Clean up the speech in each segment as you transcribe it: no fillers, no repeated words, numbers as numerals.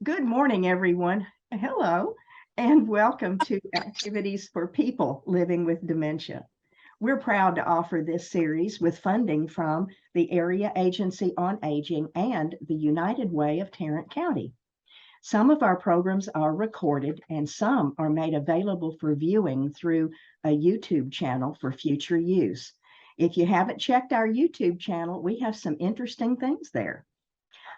Good morning, everyone. Hello, and welcome to Activities for People Living with Dementia. We're proud to offer this series with funding from the Area Agency on Aging and the United Way of Tarrant County. Some of our programs are recorded and some are made available for viewing through a YouTube channel for future use. If you haven't checked our YouTube channel, we have some interesting things there.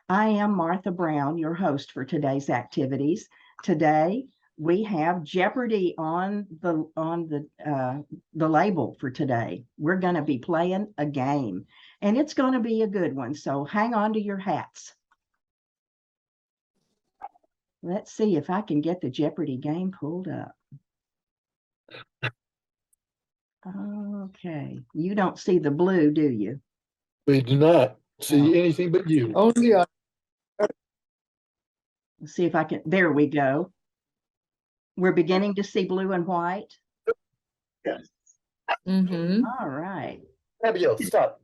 I am Martha Brown, your host for today's activities. Today we have Jeopardy on the label for today. We're going to be playing a game, and it's going to be a good one. So hang on to your hats. Let's see if I can get the Jeopardy game pulled up. Okay, you don't see the blue, do you? We do not see anything but you. Only on. Let's see if I can. There we go. We're beginning to see blue and white. Yes. All right. Abigail, stop.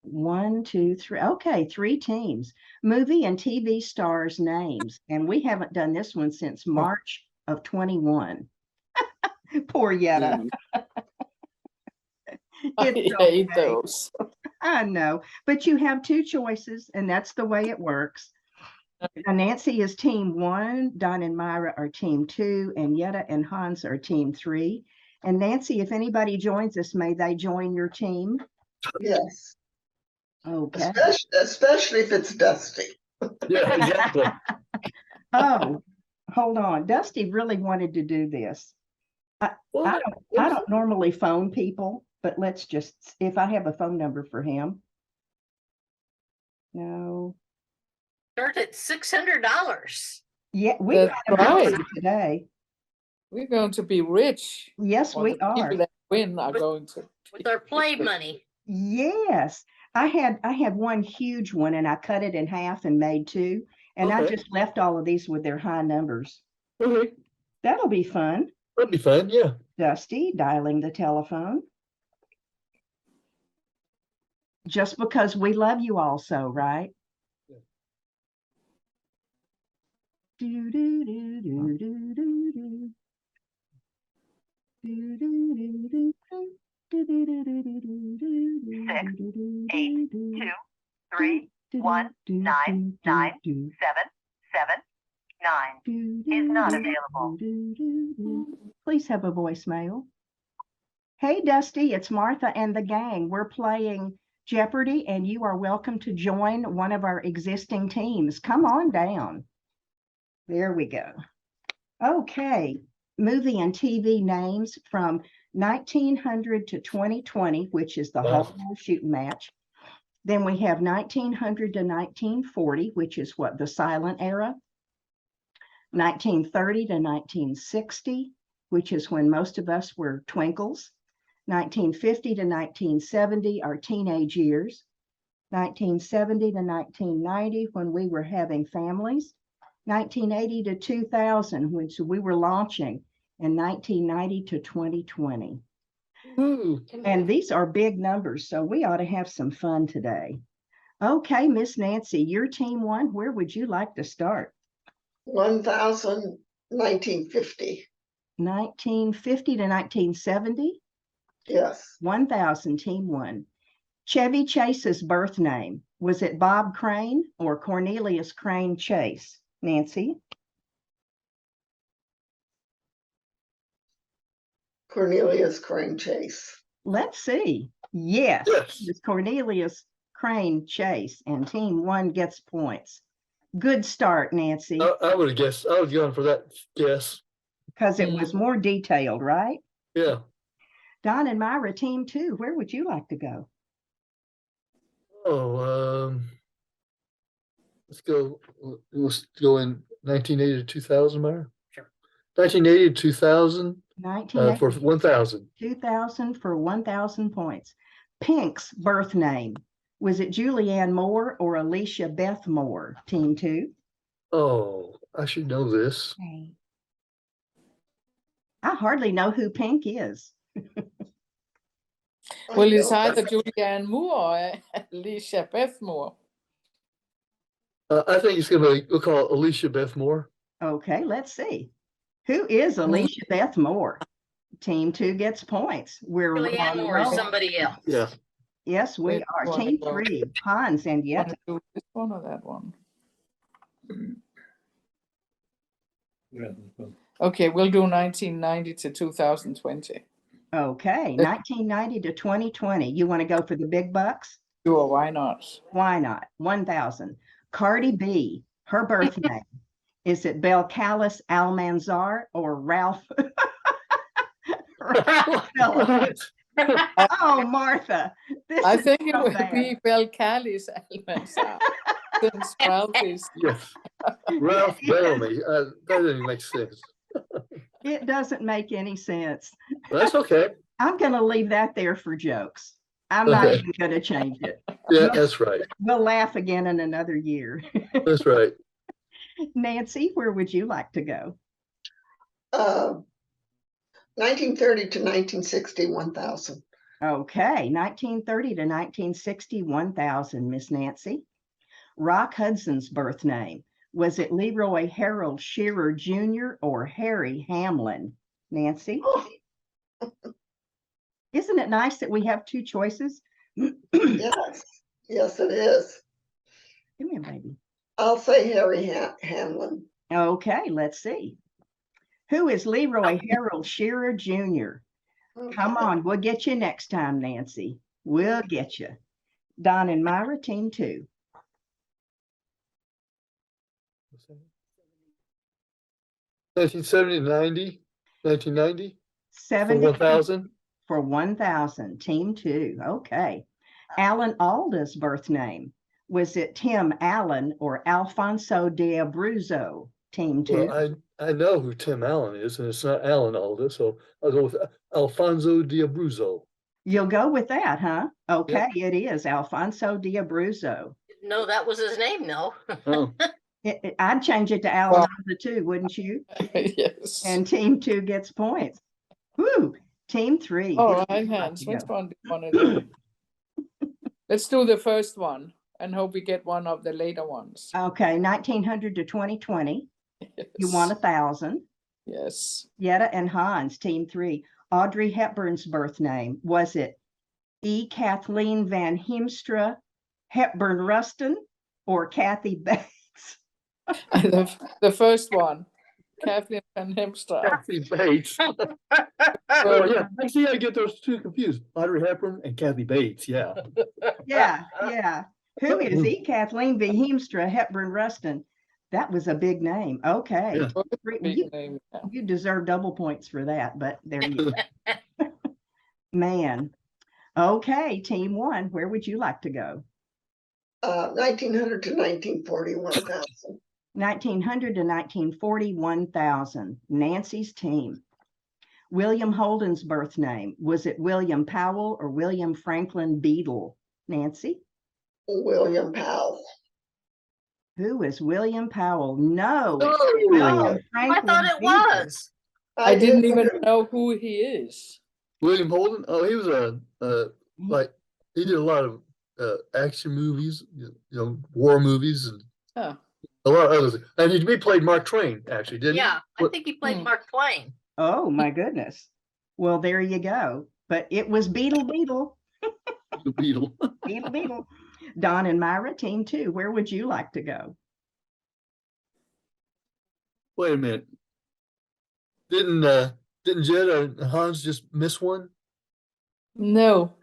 1, 2, 3. Okay, 3 teams. Movie and TV stars' names. And we haven't done this one since March of 21. Poor Yetta. I hate those. I know, but you have 2 choices, and that's the way it works. Nancy is team 1, Don and Myra are team 2, and Yetta and Hans are team 3. And Nancy, if anybody joins us, may they join your team? Yes. Okay. Especially if it's Dusty. Yeah, exactly. Oh, hold on. Dusty really wanted to do this. I don't normally phone people, but let's just, if I have a phone number for him. No. Start at $600. Yeah, we That's got a right. bonus today. We're going to be rich. Yes, Or we the are. people that win are going to. With our play money. Yes. I had one huge one and I cut it in half and made 2. And I Okay. just left all of these with their high numbers. Okay, That'll be fun. that'd be fun. Yeah. Dusty dialing the telephone. Just because we love you also, right? Yeah. Do, do, do, do, do, do, do. Do, do, do, do, do. Do, do, do, do, do, do, do, 6, do, do, 8, do, 2, do, 3, do, 1, do, 9, do, 9, do, 7, 7, 9 do, is do, not do, available. do, do, do. Please have a voicemail. Hey, Dusty, it's Martha and the gang. We're playing Jeopardy, and you are welcome to join one of our existing teams. Come on down. There we go. Okay, movie and TV names from 1900 to 2020, which is the Wow. whole shooting match. Then we have 1900 to 1940, which is what the silent era. 1930 to 1960, which is when most of us were twinkles. 1950 to 1970, our teenage years. 1970 to 1990, when we were having families. 1980 to 2000, when we were launching, and 1990 to 2020. Ooh. And these are big numbers, so we ought to have some fun today. Okay, Miss Nancy, your team 1, where would you like to start? 1950. 1950 to 1970? Yes. 1000, team 1. Chevy Chase's birth name, was it Bob Crane or Cornelius Crane Chase? Nancy? Cornelius Crane Chase. Let's see. Yes, Yes. it's Cornelius Crane Chase, and team 1 gets points. Good start, Nancy, I would have guessed. I would have gone for that guess. because it was more detailed, right? Yeah. Don and Myra, team 2, where would you like to go? Oh, let's go. Let's go in 1980 to 2000, Myra. Sure. 1980 to 2000 for 1980 1000. 2000 for 1000 points. Pink's birth name, was it Julianne Moore or Alicia Beth Moore? Team 2. Oh, I should know this. I hardly know who Pink is. Well, it's either Julianne Moore or Alicia Beth Moore. I think it's gonna be, we'll call it Alicia Beth Moore. Okay, let's see. Who is Alicia Beth Moore? Team 2 gets points. We're Julianne on a Moore is roll. somebody else. Yeah. Yes, we Wait, are. you wanna Team go- 3, Hans and Want Jetta. to do this one or that one? Okay, we'll do 1990 to 2020. Okay, 1990 to 2020. You want to go for the big bucks? Sure, why not? Why not? 1,000. Cardi B, her birth name. Is it Belcalis Almanzar or Ralph? Ralph Phillips? Oh, Martha. This I is think it so would bad. be Belcalis Almanzar, since Ralph is. Yes. Ralph Bellamy. That doesn't make sense. It doesn't make any sense. That's okay. I'm going to leave that there for jokes. I'm not Okay. even going to change it. Yeah, that's right. We'll laugh again in another year. That's right. Nancy, where would you like to go? 1930 to 1960, 1,000. Okay, 1930 to 1960, 1,000, Miss Nancy. Rock Hudson's birth name. Was it Leroy Harold Shearer Jr. or Harry Hamlin? Nancy? Isn't it nice that we have two choices? Give Yes, yes, it is. me a baby. I'll say Harry Hamlin. Okay, let's see. Who is Leroy Harold Shearer Jr.? Come Okay. on, we'll get you next time, Nancy. We'll get you. Don and Myra, team 2. 1970 to 90, 1990 for 70 1,000. for 1,000, team 2. Okay. Alan Alda's birth name. Was it Tim Allen or Alfonso de Abruzzo? Team 2. Well, I know who Tim Allen is, and it's not Alan Alda, so I'll go with Alfonso de Abruzzo. You'll go with that, huh? Okay, it is Alfonso de Abruzzo. No, that was his name, no. Oh, I'd change it to Alan Alda too, wouldn't you? Yes. And team 2 gets points. Woo! Team 3. All right, Hans, which one do you want to do? Let's do the first one and hope we get one of the later ones. Okay, 1900 to 2020. You Yes. want 1,000. Yes. Yetta and Hans, team 3. Audrey Hepburn's birth name. Was it E. Kathleen Van Heemstra, Hepburn Rustin, or Kathy Bates? The first one, Kathleen Van Hemstra. Kathy Bates. Oh, yeah. I see. I get those two confused. Audrey Hepburn and Kathy Bates. Yeah. Yeah. Who is E. Kathleen V. Heemstra, Hepburn Rustin? That was a big name. Okay. Yeah. Big name, yeah. You deserve double points for that, but there you go. Man. Okay, team 1, where would you like to go? 1900 to 1940, 1,000. 1900 to 1940, 1,000. Nancy's team. William Holden's birth name. Was it William Powell or William Franklin Beadle? Nancy? William Powell. Who is William Powell? No. No. William I Franklin thought it Beadle. was. I didn't even either. know who he is. William Holden. Oh, he was like he did a lot of action movies, war movies, and Huh. a lot of others. And he played Mark Twain, actually, didn't Yeah, I What- think he played Hmm. Mark Twain. Oh my goodness. Well, there you go. But it was Beadle. he? The Beatle. Beadle. Don and Myra, team 2. Where would you like to go? Wait a minute. Didn't Jed or Hans just miss one? No,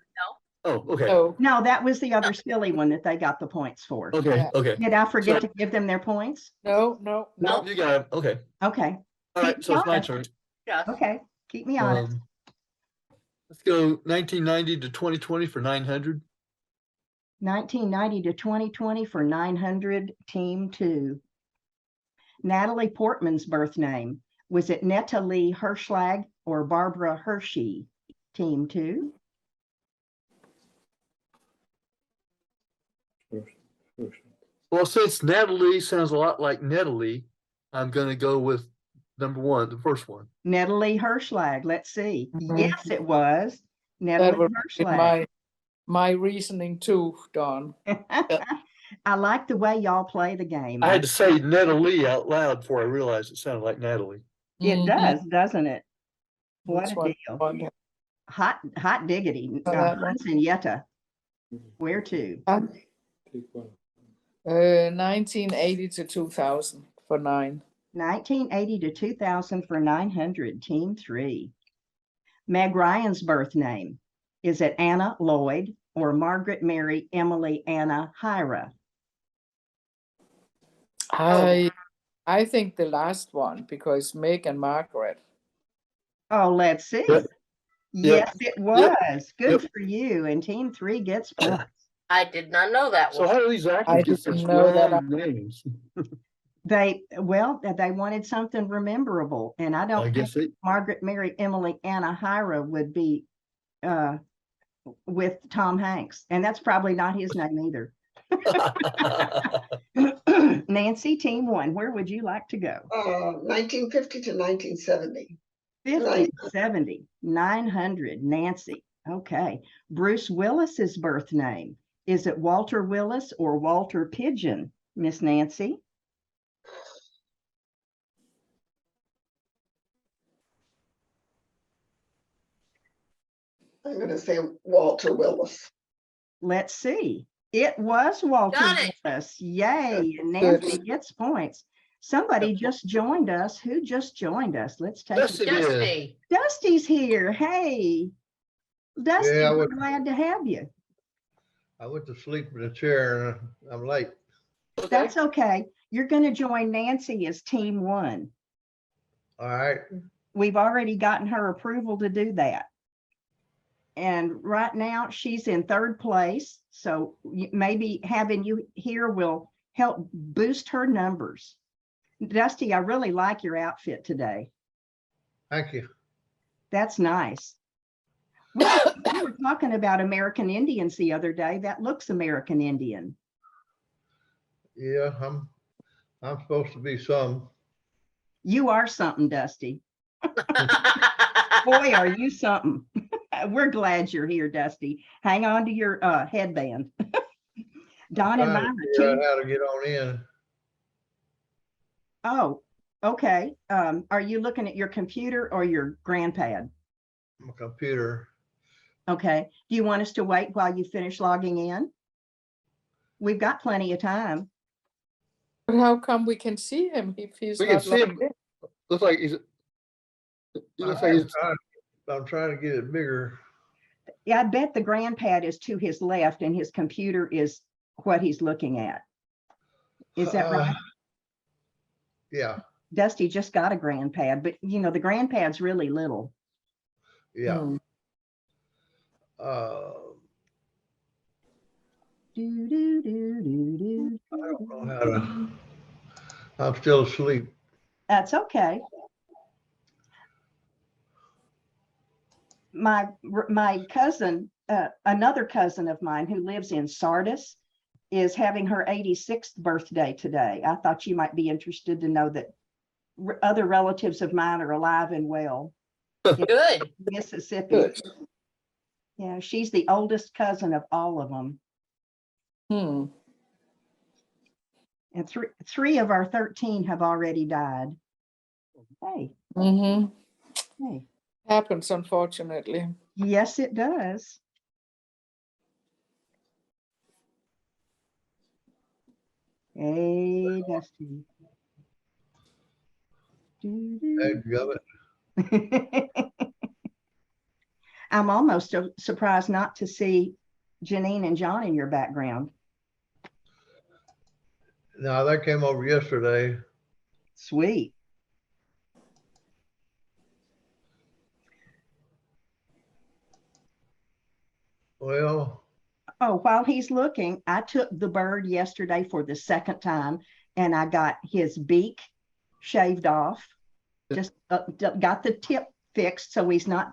Oh, okay. no. No, that was the other silly one that they got the points for. Okay, Yeah. okay. Did I forget So- to give them their points? No. No, you got it. Okay. Okay. All right, so it's my turn. Yeah. Okay. Keep me honest. Let's go 1990 to 2020 for 900. 1990 to 2020 for 900, team 2. Natalie Portman's birth name. Was it Netta Lee Hirschlag or Barbara Hershey? Team 2. Well, since Natalie sounds a lot like Natalie, I'm gonna go with number 1, the first one. Natalie Hirschlag. Let's see. Mhm. Yes, it was. That Natalie would be Hirschlag. my reasoning too, Don. I like the way y'all play the game. I had to say Natalie out loud before I realized it sounded like Natalie. It Mhm. does, doesn't it? What Which a one? deal. One. Hot diggity. Oh, that one. Hans and Yetta. Where to? 1980 to 2000 for 9. 1980 to 2000 for 900, team 3. Meg Ryan's birth name. Is it Anna Lloyd or Margaret Mary Emily Anna Hyra? I think the last one, because Meg and Margaret. Oh, let's see. Yep. Yes, it was. Good Yep. for you. And team 3 gets points. I did not know that So one. how do these I actors get such didn't know that long names? They wanted something memorable, and I don't I think guess they. Margaret Mary Emily Anna Hyra would be with Tom Hanks, and that's probably not his name either. Nancy, team 1, where would you like to go? 1950 to 1970. 50, 70, 900, Nancy. Okay. Bruce Willis's birth name. Is it Walter Willis or Walter Pigeon, Miss Nancy? I'm going to say Walter Willis. Let's see. It was Walter Got it. Willis. Yay. And Nancy gets points. Somebody just joined us. Who just joined us? Let's take Yes, it. it is. Dusty. Dusty's here. Hey. Dusty, Yeah, we're glad to have you. I went to sleep in a chair and I'm late. That's okay. You're going to join Nancy as team 1. All right. We've already gotten her approval to do that. And right now she's in 3rd place. So maybe having you here will help boost her numbers. Dusty, I really like your outfit today. Thank you. That's nice. We were talking about American Indians the other day. That looks American Indian. Yeah, I'm supposed to be some. You are something, Dusty. Boy, are you something. We're glad you're here, Dusty. Hang on to your headband. Don and Trying to Myra, figure team. out how to get on in. Oh, okay. Are you looking at your computer or your grandpad? My computer. Okay. Do you want us to wait while you finish logging in? We've got plenty of time. But how come we can see him if he's We can not see him. logged in? Looks like he's. It looks like he's. I'm trying to get it bigger. Yeah, I bet the grandpad is to his left and his computer is what he's looking at. Is that right? Yeah, Dusty just got a grandpad, but you know, the grandpad's really little. yeah. Hmm. Do, do, do, do, do, I don't know how to. I'm still asleep. That's okay. My cousin, another cousin of mine who lives in Sardis, is having her 86th birthday today. I thought you might be interested to know that other relatives of mine are alive and well in Good. Mississippi. Good. Yeah, she's the oldest cousin of all of them. Hmm. And three of our 13 have already died. Hey, Mm-hmm. hey. Happens, unfortunately. Yes, it does. Hey, Dusty. I'm almost surprised not to see Janine and John in your background. No, that came over yesterday. Sweet. Well, Oh, while he's looking, I took the bird yesterday for the 2nd time and I got his beak shaved off. Just got the tip fixed so he's not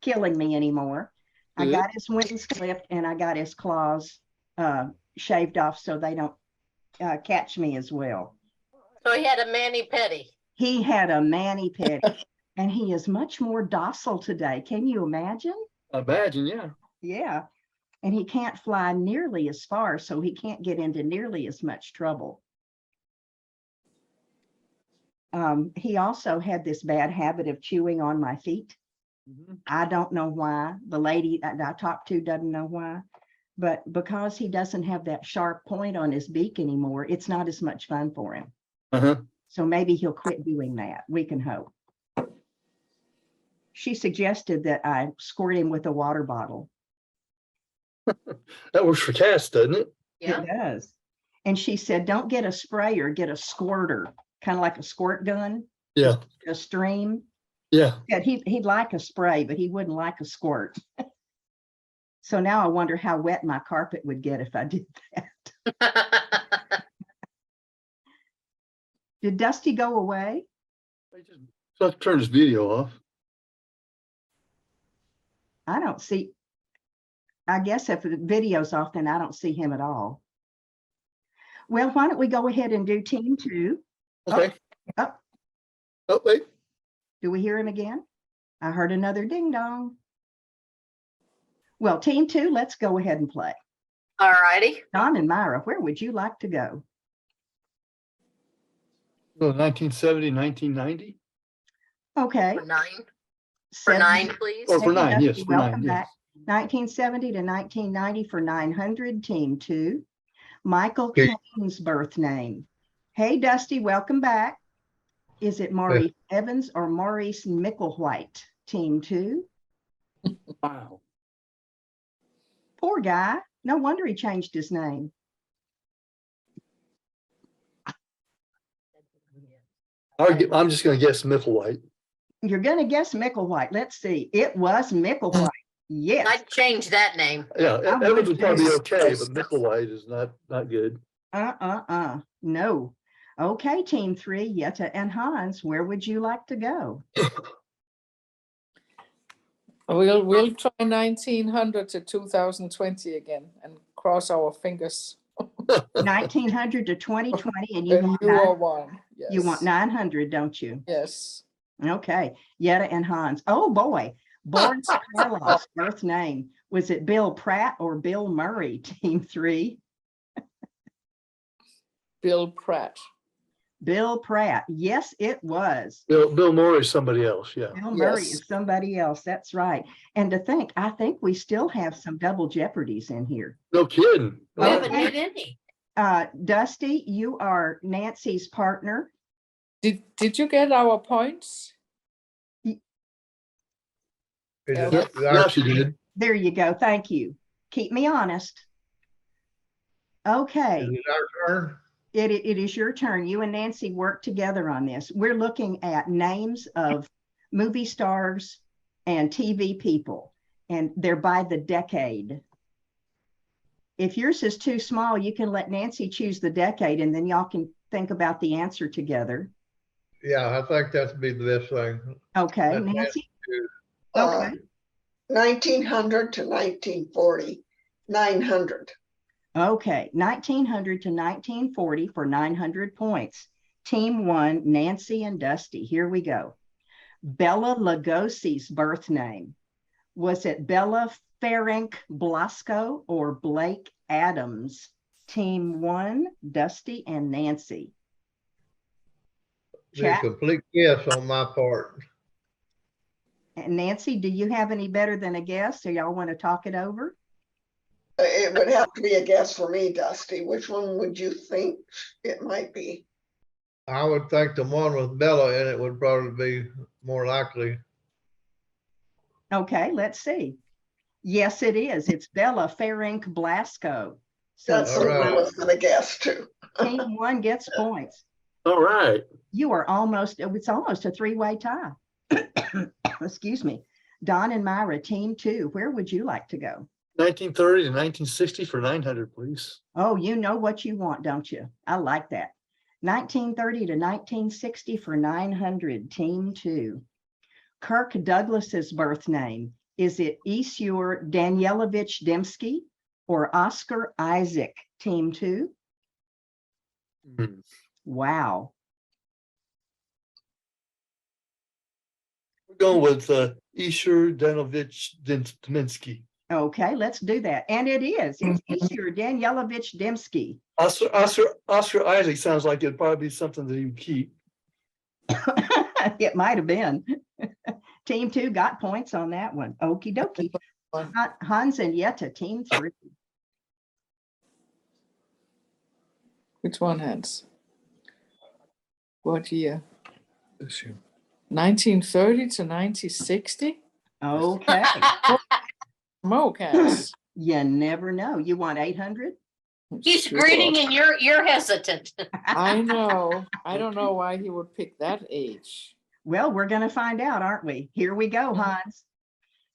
killing me anymore. I got his wings clipped and I got his claws shaved off so they don't catch me as well. So he had a mani-pedi. He had a mani-pedi and he is much more docile today. Can you imagine? Imagine, yeah. Yeah. and he can't fly nearly as far, so he can't get into nearly as much trouble. He also had this bad habit of chewing on my feet. I don't know why. The lady that I talked to doesn't know why, but because he doesn't have that sharp point on his beak anymore, it's not as much fun for him. So maybe he'll quit doing that. We can hope. She suggested that I squirt him with a water bottle. That works for cats, doesn't it? Yeah. It does. And she said, don't get a sprayer, get a squirter, kind of like a squirt gun, Yeah, a stream. yeah. Yeah, he'd like a spray, but he wouldn't like a squirt. So now I wonder how wet my carpet would get if I did that. Did Dusty go away? Let's turn this video off. I don't see. I guess if the video's off, then I don't see him at all. Well, why don't we go ahead and do team 2? Okay. Oh, Oh, wait. do we hear him again? I heard another ding dong. Well, team 2, let's go ahead and play. All righty. Don and Myra, where would you like to go? Oh, 1970, 1990? Okay. For 9. For 9, 70. please. Oh, for Hey, 9, yes, Dusty, for 9, welcome yes. back. 1970 to 1990 for 900, team 2. Michael Okay. Caine's birth name. Hey, Dusty, welcome back. Is it Maurice Evans or Maurice Micklewhite, team 2? Wow. Poor guy. No wonder he changed his name. I'm just going to guess Micklewhite. You're going to guess Micklewhite. Let's see. It was Micklewhite. Yes. I'd change that name. Yeah, I Evans would would probably be too. okay, but Micklewhite is not good. No. Okay, team 3, Yetta and Hans, where would you like to go? We'll try 1900 to 2020 again and cross our fingers. 1900 to 2020, and you And want you are 9, one. Yes. you want 900, don't you? Yes. Okay, Yetta and Hans. Oh boy, Boris Karloff's birth name. Was it Bill Pratt or Bill Murray, team 3? Bill Pratt. Bill Pratt. Yes, it was. Bill Moore is somebody else, yeah. Bill Murray Yes. is somebody else. That's right. And to think, I think we still have some double jeopardies in here. No kidding. We haven't Okay. had any. Dusty, you are Nancy's partner. Did you get our points? Is Yeah. it- Yeah, she did. There you go. Thank you. Keep me honest. Okay. Is it our turn? It is your turn. You and Nancy work together on this. We're looking at names of movie stars and TV people, and they're by the decade. If yours is too small, you can let Nancy choose the decade, and then y'all can think about the answer together. Yeah, I think that'd be the best thing. Okay, Let Nancy? Uh, Okay. 1900 to 1940, 900. Okay, 1900 to 1940 for 900 points. Team 1, Nancy and Dusty. Here we go. Bella Lugosi's birth name. Was it Bella Ferenc Blasco or Blake Adams? Team 1, Dusty and Nancy. Be a Chat. complete guess on my part. And Nancy, do you have any better than a guess, or y'all want to talk it over? It would have to be a guess for me, Dusty. Which one would you think it might be? I would think the one with Bella in it would probably be more likely. Okay, let's see. Yes, it is. It's Bella Ferenc Blasco. So That's All what I right. was gonna guess too. team 1 gets points. All right. You are almost, it's almost a 3-way tie. Excuse me. Don and Myra, team 2, where would you like to go? 1930 to 1960 for 900, please. Oh, you know what you want, don't you? I like that. 1930 to 1960 for 900, team 2. Kirk Douglas's birth name. Is it Isur Danielovich Dembski or Oscar Isaac, team 2? Hmm. Wow. We're going with Isur Danovich Deminsky. Okay, let's do that. And it is. It's easier. Danielovich Dembski. Oscar Isaac sounds like it'd probably be something that he would keep. It might have been. Team 2 got points on that one. Okie dokie. Hans and Jetta, team 3. Which one, Hans? What year? 1930 to 1960? Okay. Smoke, Hans. You never know. You want 800? He's Sure. grinning and you're hesitant. I know. I don't know why he would pick that age. Well, we're going to find out, aren't we? Here we go, Hans.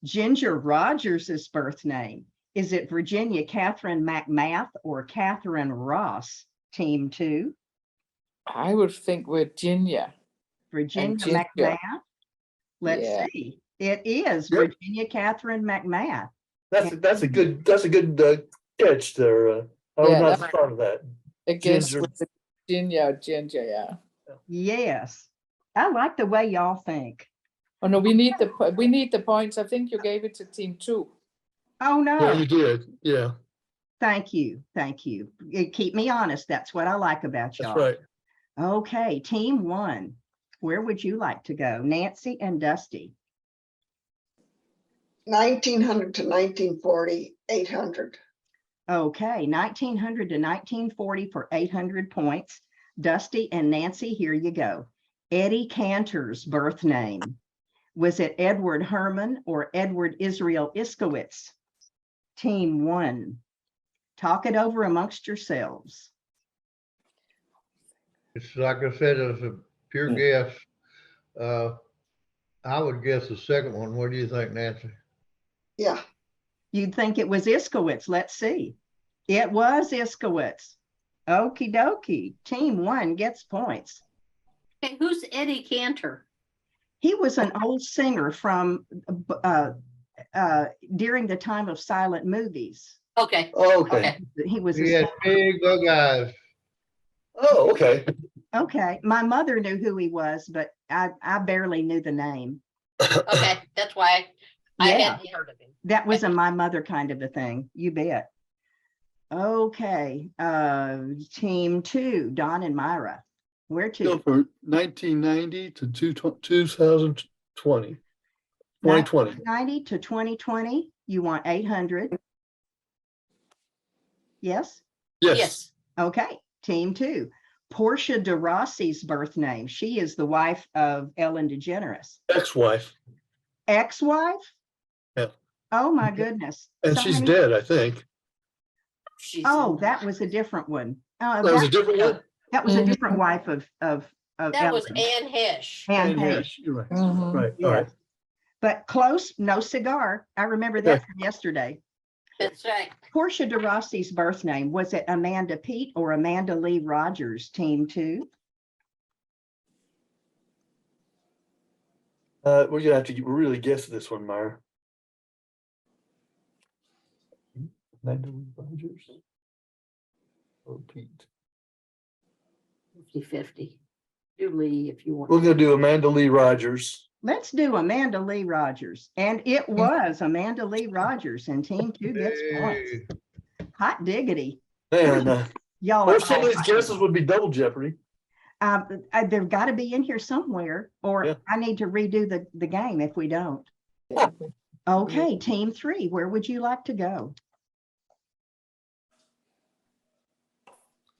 Ginger Rogers' birth name. Is it Virginia Catherine McMath or Catherine Ross? Team 2. I would think Virginia. Virginia Ginger. McMath. Let's Yeah. see. It is Yep. Virginia Catherine McMath. That's a good catch there. I would Yeah, not that- have thought of that. I guess Ginger. with the Ginger, yeah. Yes. I like the way y'all think. Oh no, we need the points. I think you gave it to team 2. Oh, no. Yeah, you did. Yeah, Thank you. Thank you. Keep me honest. That's what I like about y'all. that's right. Okay, team 1. Where would you like to go? Nancy and Dusty. 1900 to 1940, 800. Okay, 1900 to 1940 for 800 points. Dusty and Nancy, here you go. Eddie Cantor's birth name. Was it Edward Herman or Edward Israel Iskowitz? Team 1. Talk it over amongst yourselves. It's like I said, it's a pure guess. I would guess the second one. What do you think, Nancy? Yeah, You'd think it was Iskowitz. Let's see. It was Iskowitz. Okie dokie. Team 1 gets points. Okay, who's Eddie Cantor? He was an old singer from during the time of silent movies. Okay, Okay. okay. He was He a had big bug eyes. Oh, okay. okay. My mother knew who he was, but I barely knew the name. Okay, that's why I Yeah. hadn't heard of him. That was a my mother kind of a thing. You bet. Okay. Team 2, Don and Myra. Where Go to? for 1990 to 2020. 2020. 1990 to 2020. You want 800. Yes. Yes. Okay. Team 2. Portia de Rossi's birth name. She is the wife of Ellen DeGeneres. Ex-wife. Ex-wife? Yeah. Oh my goodness. And So she's many- dead, I think. She's Oh, that was a different one. That was a different one? That was a different wife of that was Ellen. Anne Hesh. Anne Yeah, Hayes. you're right. Mhm. Right, all right. Yes. But close, no cigar. I remember that Yeah. from yesterday. That's right. Portia de Rossi's birth name, was it Amanda Pete or Amanda Lee Rogers? Team 2. We're gonna have to really guess this one, Myra. Amanda Lee Rogers. Or Pete. 50-50. Do Lee if you want. We're gonna do Amanda Lee Rogers. Let's do Amanda Lee Rogers. And it was Amanda Lee Rogers, and team 2 gets points. Hey, Hot diggity. Man, Y'all or are some of all these hot. guesses would be double jeopardy. They've got to be in here somewhere, or Yeah. I need to redo the game if we don't. Okay, team 3, where would you like to go?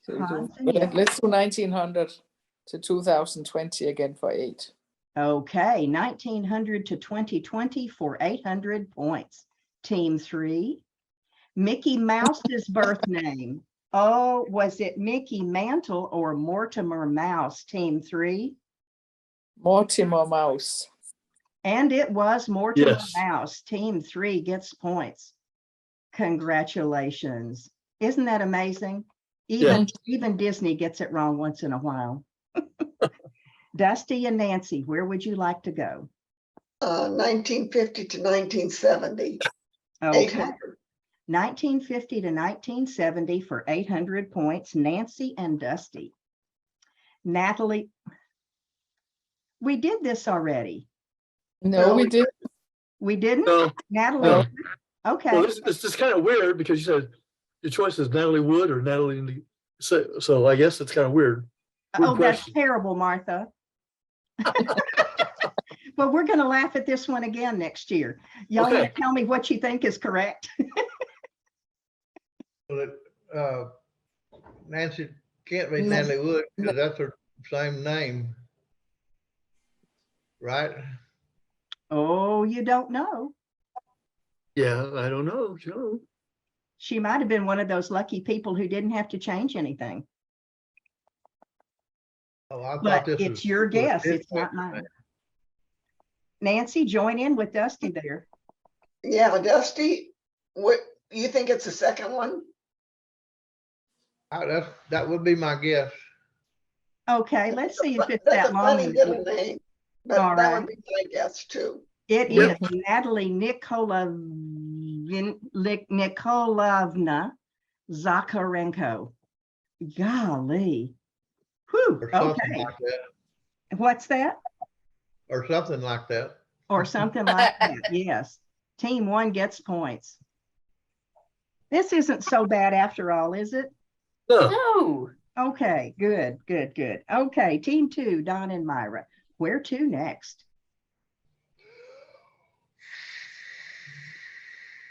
So Hans and Jetta. let's do 1900 to 2020 again for 8. Okay, 1900 to 2020 for 800 points. Team 3, Mickey Mouse's birth name. Oh, was it Mickey Mantle or Mortimer Mouse? Team 3. Mortimer Mouse. And it was Mortimer Yes. Mouse. Team 3 gets points. Congratulations. Isn't that amazing? Even Disney gets it wrong once in a while. Dusty and Nancy, where would you like to go? 1950 to 1970, Okay, 800. 1950 to 1970 for 800 points. Nancy and Dusty. Natalie, we did this already. No, we did. We didn't? No, Natalie, no. Well, Okay. this is kind of weird because you said your choice is Natalie Wood or Natalie. So I guess it's kind of weird. Weird Oh, that's question. terrible, Martha. Well, we're going to laugh at this one again next year. Y'all want Okay. to tell me what you think is correct? Well, Nancy can't be No. Natalie Wood, because that's her same name. Right? Oh, you don't know. Yeah, I don't know. Joe. She might have been one of those lucky people who didn't have to change anything. Oh, I But thought this was. it's your was guess. his It's not question. mine. Nancy, join in with Dusty there. Yeah, Dusty, what, you think it's the second one? That would be my guess. Okay, let's see if it's That's that a long. funny middle name, but All that right. would be my guess too. It Yep. is Natalie Nikolavna Zakharenko. Golly. Whew, Or something okay. like that. What's that? Or something like that. Or something like that, yes. Team 1 gets points. This isn't so bad after all, is it? No. No. Okay, good. Okay, team 2, Don and Myra. Where to next?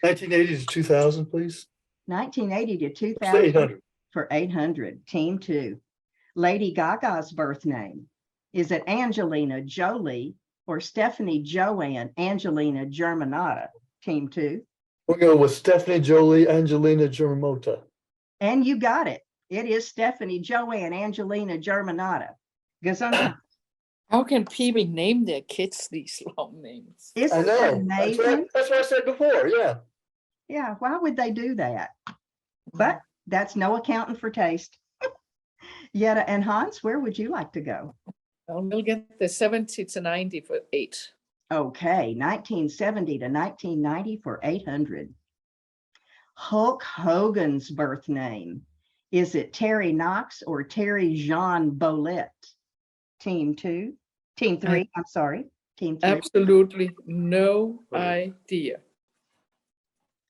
1980 to 2000, please. 1980 to Say 2000 800. for 800, team 2. Lady Gaga's birth name. Is it Angelina Jolie or Stephanie Joanne Angelina Germanata? Team 2. We'll go with Stephanie Jolie Angelina Germota. And you got it. It is Stephanie Joanne Angelina Germanata. Gesundheit. How can people name their kids these long names? Isn't I that know. amazing? That's what I said before. Yeah. Yeah, why would they do that? But that's no accounting for taste. Yetta and Hans, where would you like to go? We'll get the 70 to 90 for 8. Okay, 1970 to 1990 for 800. Hulk Hogan's birth name. Is it Terry Knox or Terry Jean Bolette? Team 2, team 3, I'm sorry, team 3. Absolutely no idea.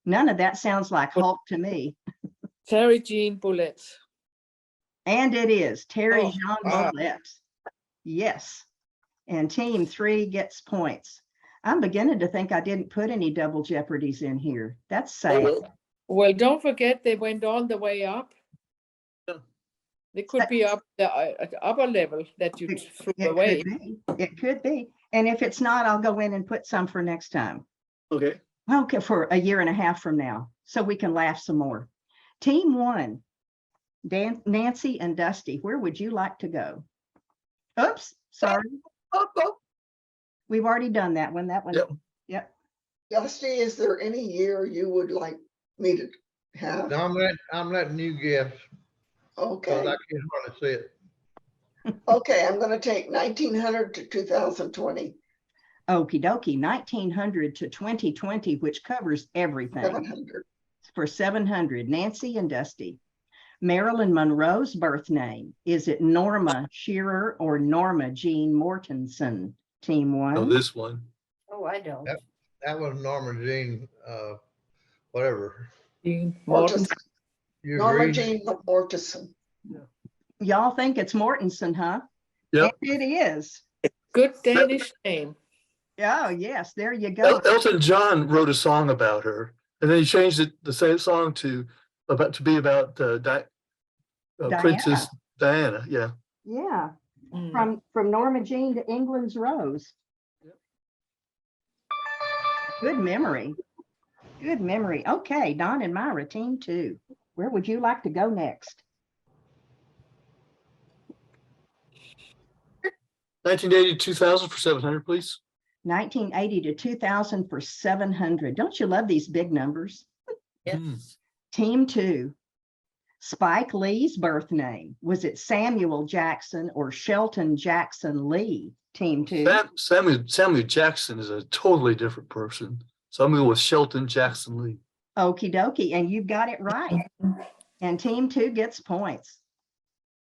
None of that sounds like Hulk to me. Terry Jean Bullet. And it is Terry Oh, Jean wow. Bolette. Yes. And team 3 gets points. I'm beginning to think I didn't put any double jeopardies in here. That's sad. Well, don't forget they went all the way up. Yeah. They could be up at the upper level that you threw It away. could be. It could be. And if it's not, I'll go in and put some for next time. Okay. Okay, for a year and a half from now, so we can laugh some more. Team 1, Nancy and Dusty, where would you like to go? Oops, sorry. We've already done that one. That one. Yep. Yep. Dusty, is there any year you would like me to have? No, I'm letting you guess, because Okay, I can't hardly see it. okay, I'm gonna take 1900 to 2020, Okie dokie, 1900 to 2020, which covers everything 700. for 700. Nancy and Dusty. Marilyn Monroe's birth name. Is it Norma Shearer or Norma Jean Mortensen? Team 1. Oh, this one. Oh, I don't. Yep. That was Norma Jean, whatever. Jean Morton. Mortensen. You Norma agree? Jean Mortensen. Y'all think it's Mortensen, huh? Yep. And it is. Good Danish name. Oh, yes, there you go. Elton John wrote a song about her, and then he changed it, the same song to be about Princess Diana. Yeah. Yeah, Mm. from Norma Jean to England's Rose. Yep. Good memory. Good memory. Okay, Don and Myra, team 2. Where would you like to go next? 1980 2000 for 700, please. 1980 to 2000 for 700. Don't you love these big numbers? Yes. Team 2. Spike Lee's birth name. Was it Samuel Jackson or Shelton Jackson Lee? Team 2. Samuel Jackson is a totally different person. So I'm going to go with Shelton Jackson Lee. Okie dokie, and you got it right. And team 2 gets points.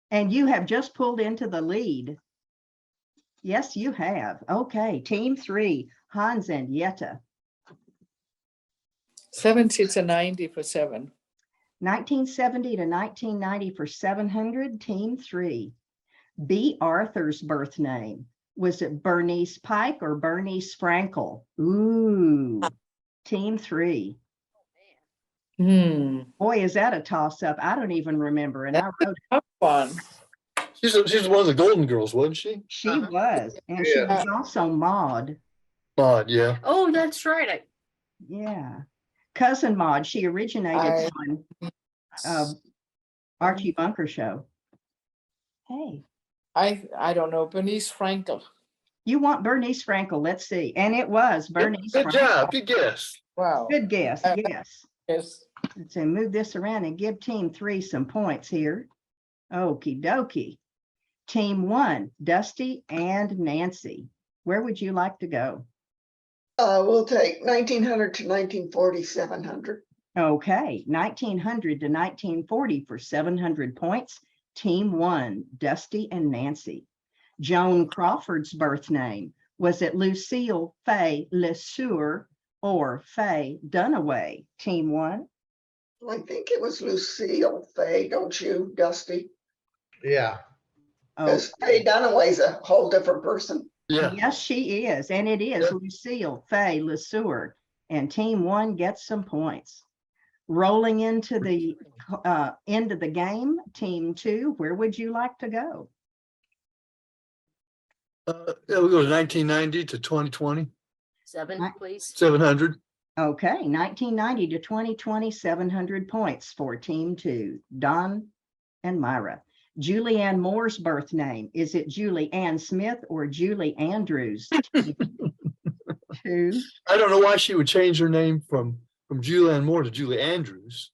And you have just pulled into the lead. Yes, you have. Okay, team 3, Hans and Yetta. 70 to 90 for 7. 1970 to 1990 for 700, team 3. B. Arthur's birth name. Was it Bernice Pike or Bernice Frankel? Ooh, team 3. Boy, is that a toss-up. I don't even remember, and I wrote it. Tough one. She's one of the Golden Girls, wasn't she? She was, and she Yeah. was also Maud. Maud, yeah. Oh, that's right. Yeah. Cousin Maud, she originated on Archie Bunker show. Hey, I don't know. Bernice Frankel. you want Bernice Frankel? Let's see. And it was Bernice Good Frankel. job, good guess. Wow. Good guess. Yes. Yes. Let's say move this around and give team 3 some points here. Okie dokie. Team 1, Dusty and Nancy. Where would you like to go? We'll take 1900 to 1940, 700. Okay, 1900 to 1940 for 700 points. Team 1, Dusty and Nancy. Joan Crawford's birth name. Was it Lucille Fay LeSueur or Faye Dunaway? Team 1. I think it was Lucille Fay, don't you, Dusty? Yeah. Because Faye Dunaway's a whole different person. Yeah. Yes, she is. And it is Yep. Lucille Fay LeSueur. And team 1 gets some points. Rolling into the end of the game, team 2, where would you like to go? Yeah, we go to 1990 to 2020, 7, please. 700. Okay, 1990 to 2020, 700 points for team 2, Don and Myra. Julianne Moore's birth name. Is it Julie Ann Smith or Julie Andrews? Team 2. I don't know why she would change her name from Julianne Moore to Julie Andrews.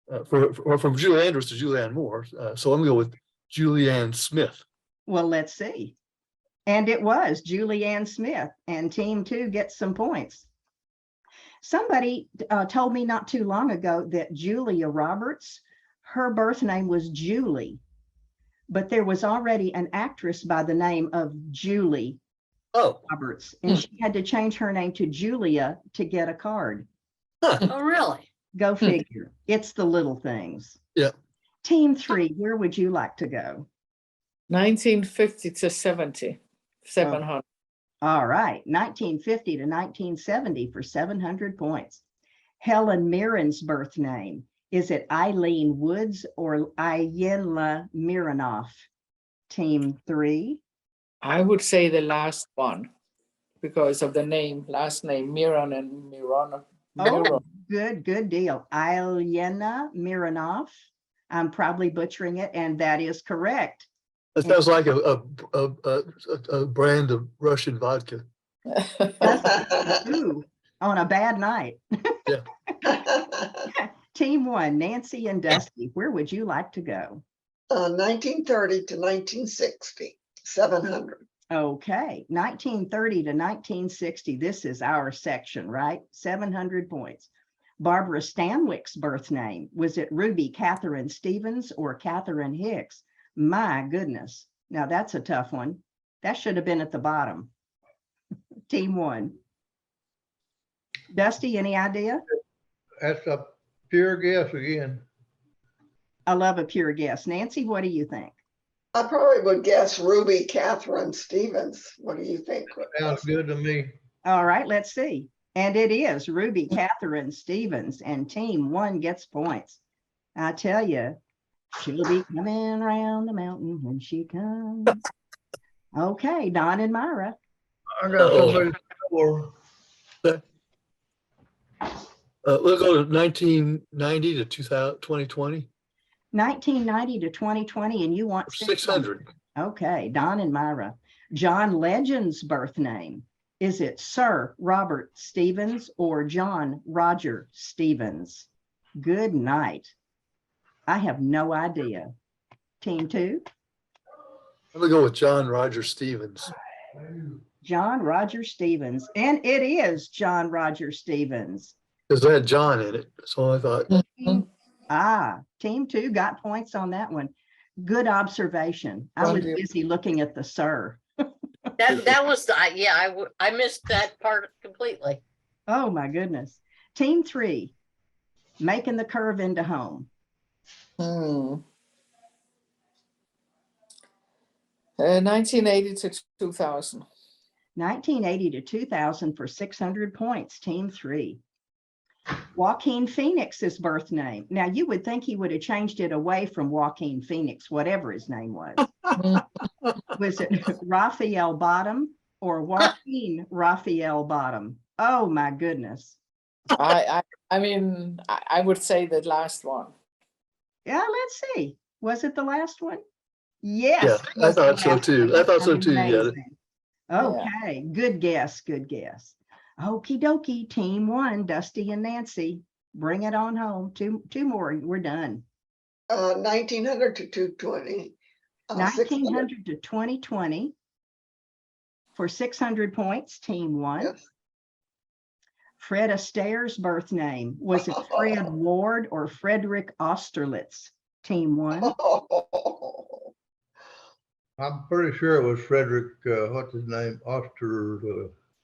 Or from Julie Andrews to Julianne Moore. So I'm gonna go with Julianne Smith. Well, let's see. And it was Julianne Smith, and team 2 gets some points. Somebody told me not too long ago that Julia Roberts, her birth name was Julie, but there was already an actress by the name of Julie Oh, Roberts, and she had to change her name to Julia to get a card. Oh, really? Go figure. It's the little things. Yeah. Team 3, where would you like to go? 1950 to 70. 700. All right, 1950 to 1970 for 700 points. Helen Mirren's birth name. Is it Eileen Woods or Ayenla Miranoff? Team 3. I would say the last one because of the name, last name, Miron and Miron. Oh, good deal. Ayenla Miranoff. I'm probably butchering it, and that is correct. that sounds like a brand of Russian vodka. Ooh, on a bad night. Team 1, Nancy and Dusty, where would you like to go? 1930 to 1960, 700. Okay, 1930 to 1960. This is our section, right? 700 points. Barbara Stanwyck's birth name. Was it Ruby Catherine Stevens or Catherine Hicks? My goodness. Now that's a tough one. That should have been at the bottom. Team 1. Dusty, any idea? That's a pure guess again. I love a pure guess. Nancy, what do you think? I probably would guess Ruby Catherine Stevens. What do you think? Sounds good to me. All right, let's see. And it is Ruby Catherine Stevens, and team 1 gets points. I tell you, she'll be coming around the mountain when she comes. Okay, Don and Myra. I got somebody for We'll go to 1990 to 2020, 1990 to 2020, and you want 600. Okay, Don and Myra. John Legend's birth name. Is it Sir Robert Stevens or John Roger Stevens? Good night. I have no idea. Team 2. I'm gonna go with John Roger Stevens. John Roger Stevens. And it is John Roger Stevens. Because I had John in it. So I thought, Team 2 got points on that one. Good observation. I was busy looking at the Sir. That was, yeah, I missed that part completely. Oh my goodness. Team 3, making the curve into home. 1980 to 2000. 1980 to 2000 for 600 points, Team 3. Joaquin Phoenix's birth name. Now, you would think he would have changed it away from Joaquin Phoenix, whatever his name was. Was it Raphael Bottom or Joaquin Raphael Bottom? Oh, my goodness. I mean, I would say the last one. Yeah, let's see. Was it the last one? Yes. Yeah, it I was the thought so last too. one. I thought so too, yeah. Amazing. Okay, good guess, good guess. Okie dokie, Team 1, Dusty and Nancy. Bring it on home. Two more, we're done. 1900 to 220. 1900 to 2020 for 600 points, Team 1. Yes. Fred Astaire's birth name. Was it Fred Ward or Frederick Austerlitz? Team 1. I'm pretty sure it was Frederick, what's his name?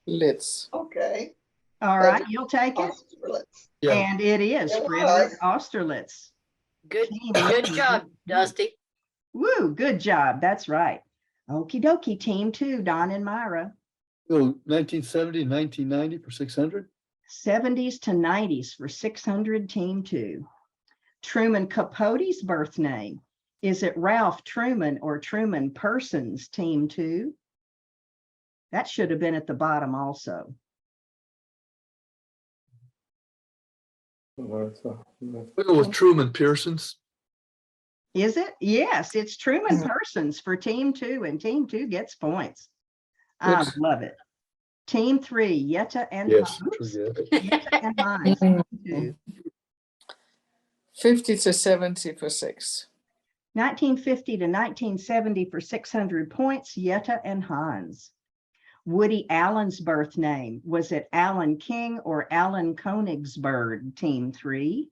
Litz. Okay. All right, you'll take it. Austerlitz. Yeah, And it is It Frederick was. Austerlitz. Good, Team good 1. job, Dusty. Woo, good job. That's right. Okie dokie, Team 2, Don and Myra. so 1970, 1990 for 600. 70s to 90s for 600, Team 2. Truman Capote's birth name. Is it Ralph Truman or Truman Persons, Team 2? That should have been at the bottom also. We'll go with Truman Pearsons. Is it? Yes, it's Truman Persons for Team 2, and Team 2 gets points. I Good. love it. Team 3, Yetta and Yes, Hans. yeah. Yetta and Hans, Team 2. 50 to 70 for 6. 1950 to 1970 for 600 points, Yetta and Hans. Woody Allen's birth name. Was it Alan King or Alan Konigsberg, Team 3?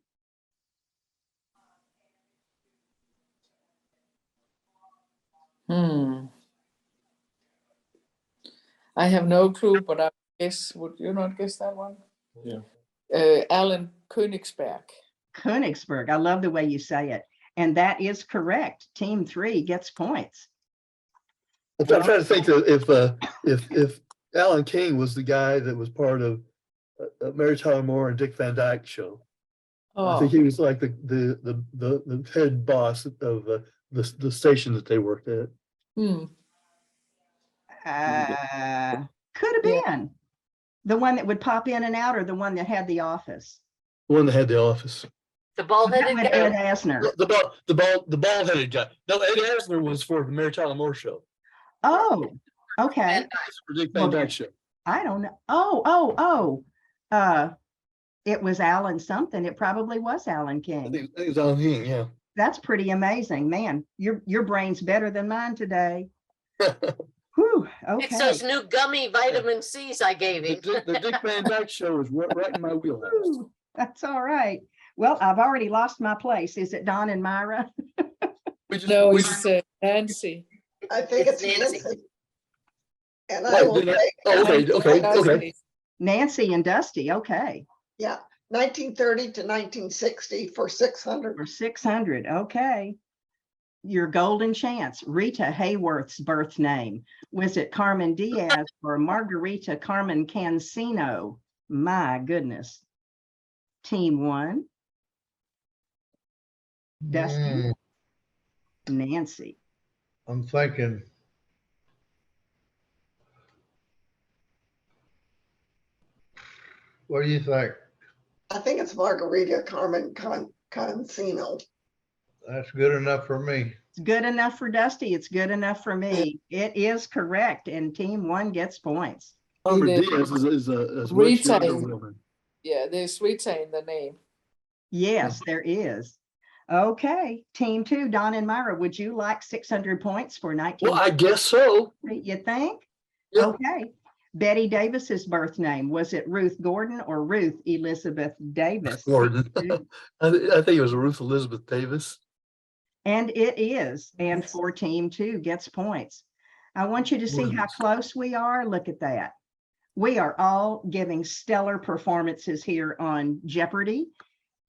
I have no clue, but I guess, would you not guess that one? Yeah. Alan Königsberg. Konigsberg. I love the way you say it. And that is correct. Team 3 gets points. I'm trying to think if Alan King was the guy that was part of Mary Tyler Moore and Dick Van Dyke show. I think Oh, he was like the head boss of the station that they worked at. Could have Yeah. been. The one that would pop in and out or the one that had the office? The one that had the office. The That bald-headed with guy. Ed Asner. The bald-headed guy. No, Ed Asner was for the Mary Tyler Moore show. Oh, okay. And For Dick Van Well, Dyke show. I don't know. It was Alan something. It probably was Alan I King. think it was Alan King, yeah. That's pretty amazing, man. Your brain's better than mine today. Whew, It's okay. those new gummy vitamin C's I gave him. The Dick Van Dyke show is right in my wheelhouse. Whew, that's all right. Well, I've already lost my place. Is it Don and Myra? no, we it's Nancy. I think It's it's Nancy. Nancy. And I will Did I- say, okay. Dusty. Nancy and Dusty. Okay. yeah, 1930 to 1960 for 600. For 600. Okay. Your golden chance. Rita Hayworth's birth name. Was it Carmen Diaz or Margarita Carmen Cancino? My goodness. Team 1. Dusty. Nancy. I'm thinking. What do you think? I think it's Margarita Carmen Cancino. That's good enough for me. It's good enough for Dusty. It's good enough for me. It is correct. And Team 1 gets points. Carmen Either- Diaz is a much Rita younger is- woman. Yeah, there's Rita in the name. Yes, there is. Okay. Team 2, Don and Myra, would you like 600 points for 19? Well, I guess so. You think? Yeah. Okay. Betty Davis's birth name. Was it Ruth Gordon or Ruth Elizabeth Davis? Gordon. I think it was Ruth Elizabeth Davis. And it is. And for Team 2 gets points. I want you to see how close we are. Look at that. We are all giving stellar performances here on Jeopardy!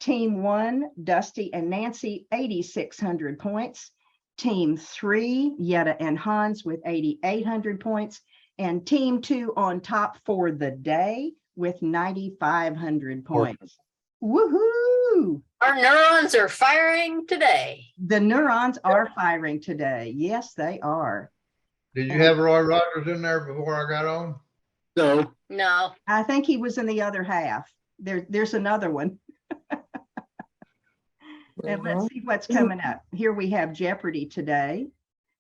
Team 1, Dusty and Nancy, 8,600 points. Team 3, Yetta and Hans with 8,800 points. And Team 2 on top for the day with 9,500 points. Woohoo! Our neurons are firing today. The neurons are firing today. Yes, they are. Did you have Roy Rogers in there before I got on? No, No, I think he was in the other half. There's another one. And let's see what's coming up. Here we have Jeopardy today.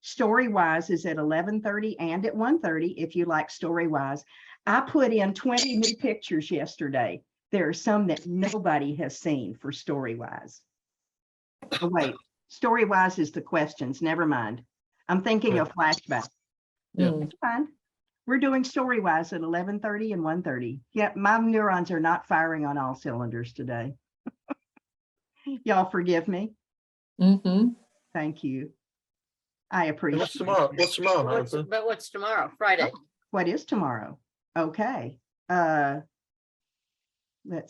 Storywise is at 11:30 and at 1:30 if you like Storywise. I put in 20 new pictures yesterday. There are some that nobody has seen for Storywise. Oh, wait, Storywise is the questions. Never mind. I'm thinking of flashback. Yeah. It's fine. We're doing Storywise at 11:30 and 1:30. Yep, my neurons are not firing on all cylinders today. Y'all forgive me. Mm-hmm. Thank you. I appreciate what's tomorrow? it. What's tomorrow, Martha? but what's tomorrow? Friday. What is tomorrow? Okay. Let's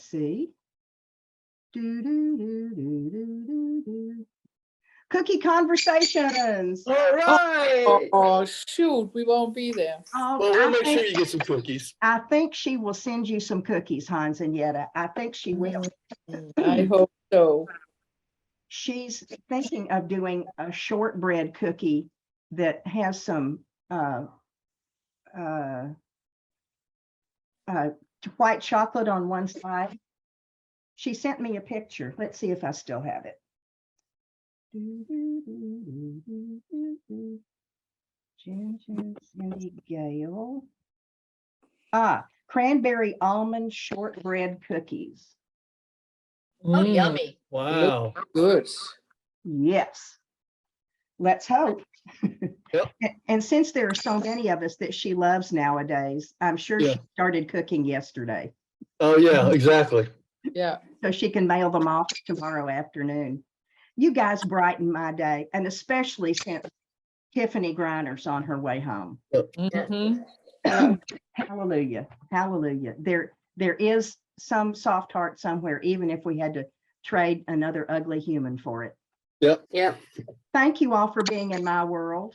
see. Do. Cookie conversations. All right. Oh, shoot, we won't be there. Oh, Well, we'll I make sure think- you get some cookies. I think she will send you some cookies, Hans and Yetta. I think she will. I hope so. She's thinking of doing a shortbread cookie that has some white chocolate on one side. She sent me a picture. Let's see if I still have it. Cindy Gale. Cranberry almond shortbread cookies. Oh, Mm, yummy. Wow. Good. Yes. Let's hope. Yep. And since there are so many of us that she loves nowadays, I'm sure Yeah. she started cooking yesterday. Oh, yeah, exactly. Yeah. So she can mail them off tomorrow afternoon. You guys brighten my day, and especially since Tiffany Griner's on her way home. Mm-hmm. Hallelujah. Hallelujah. There is some soft heart somewhere, even if we had to trade another ugly human for it. Yep. Thank you all for being in my world.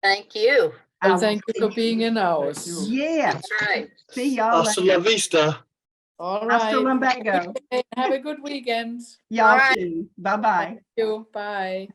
Thank you. I Well, will thank you see for being in ours. Yeah. That's right. See y'all Hasta later. la vista. All Hasta right. lumbago. Have a good weekend. Y'all right. too. Bye-bye. Thank you. Bye.